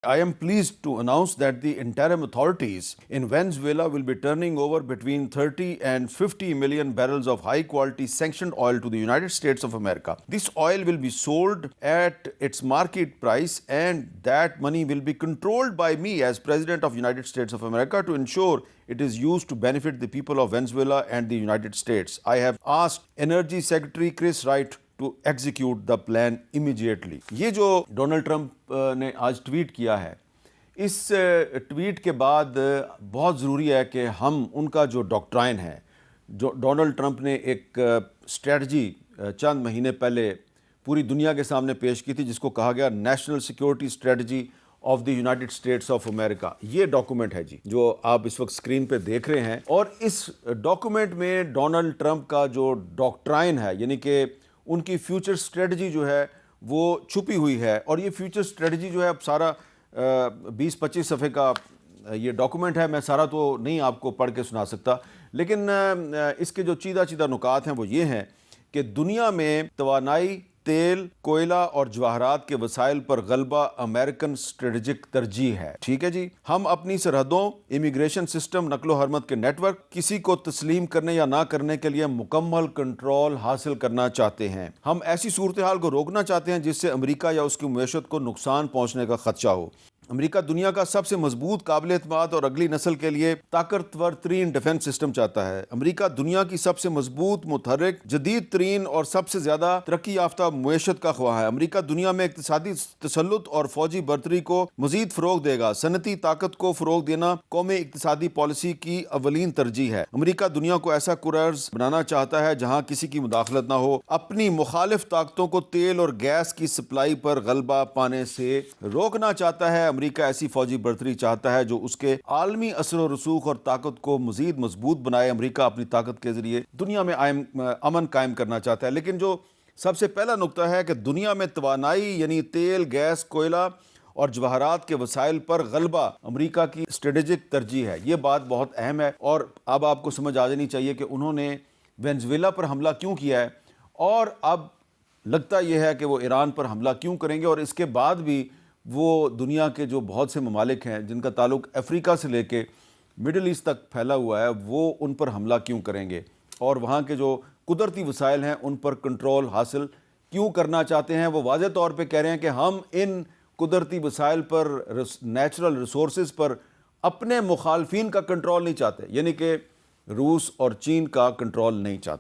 I am pleased to announce that the interim authorities in Venezuela will be turning over between 30 and 50 million barrels of high quality sanctioned oil to the United States of America. This oil will be sold at its market price, and that money will be controlled by me as President of United States of America to ensure it is used to benefit the people of Venezuela and the United States. I have asked Energy Secretary Chris Wright to execute the plan immediately. یہ جو Donald Trump نے آج tweet کیا ہے، اس tweet کے بعد بہت ضروری ہے کہ ہم ان کا جو ڈاکٹرائن ہے، جو ڈونلڈ ٹرمپ نے ایک اسٹریٹجی چند مہینے پہلے پوری دنیا کے سامنے پیش کی تھی، جس کو کہا گیا national security strategy of the United States of America. یہ ڈاکومنٹ ہے جی جو آپ اس وقت اسکرین پہ دیکھ رہے ہیں، اور اس ڈاکومنٹ میں ڈونلڈ ٹرمپ کا جو ڈاکٹرائن ہے، یعنی کہ ان کی فیوچر اسٹریٹجی جو ہے وہ چھپی ہوئی ہے. اور یہ فیوچر اسٹریٹجی جو ہے اب سارا 20-25 صفحے کا یہ ڈاکومنٹ ہے، میں سارا تو نہیں آپ کو پڑھ کے سنا سکتا، لیکن اس کے جو چیدہ نکات ہیں وہ یہ ہیں کہ دنیا میں توانائی، تیل، کوئلہ اور جواہرات کے وسائل پر غلبہ امریکن اسٹریٹجک ترجیح ہے. ٹھیک ہے جی، ہم اپنی سرحدوں، امیگریشن سسٹم، نقل و حرمت کے نیٹ ورک، کسی کو تسلیم کرنے یا نہ کرنے کے لیے مکمل کنٹرول حاصل کرنا چاہتے ہیں. ہم ایسی صورتحال کو روکنا چاہتے ہیں جس سے امریکہ یا اس کی معیشت کو نقصان پہنچنے کا خدشہ ہو. امریکہ دنیا کا سب سے مضبوط، قابل اعتماد اور اگلی نسل کے لیے طاقتور ترین ڈیفنس سسٹم چاہتا ہے. امریکہ دنیا کی سب سے مضبوط، متحرک، جدید ترین اور سب سے زیادہ ترقی یافتہ معیشت کا خواہاں ہے. امریکہ دنیا میں اقتصادی تسلط اور فوجی برتری کو مزید فروغ دے گا. صنعتی طاقت کو فروغ دینا قومی اقتصادی پالیسی کی اولین ترجیح ہے. امریکہ دنیا کو ایسا کرارز بنانا چاہتا ہے جہاں کسی کی مداخلت نہ ہو. اپنی مخالف طاقتوں کو تیل اور گیس کی سپلائی پر غلبہ پانے سے روکنا چاہتا ہے. امریکہ ایسی فوجی برتری چاہتا ہے جو اس کے عالمی اثر و رسوخ اور طاقت کو مزید مضبوط بنائے. امریکہ اپنی طاقت کے ذریعے دنیا میں امن قائم کرنا چاہتا ہے. لیکن جو سب سے پہلا نقطہ ہے کہ دنیا میں توانائی یعنی تیل، گیس، کوئلہ اور جواہرات کے وسائل پر غلبہ امریکہ کی اسٹریٹجک ترجیح ہے. یہ بات بہت اہم ہے، اور اب آپ کو سمجھ آ جانی چاہیے کہ انہوں نے وینزویلا پر حملہ کیوں کیا ہے، اور اب لگتا یہ ہے کہ وہ ایران پر حملہ کیوں کریں گے، اور اس کے بعد بھی وہ دنیا کے جو بہت سے ممالک ہیں جن کا تعلق افریقہ سے لے کے مڈل ایسٹ تک پھیلا ہوا ہے، وہ ان پر حملہ کیوں کریں گے، اور وہاں کے جو قدرتی وسائل ہیں ان پر کنٹرول حاصل کیوں کرنا چاہتے ہیں. وہ واضح طور پہ کہہ رہے ہیں کہ ہم ان قدرتی وسائل پر، نیچرل ریسورسز پر اپنے مخالفین کا کنٹرول نہیں چاہتے، یعنی کہ روس اور چین کا کنٹرول نہیں چاہتے.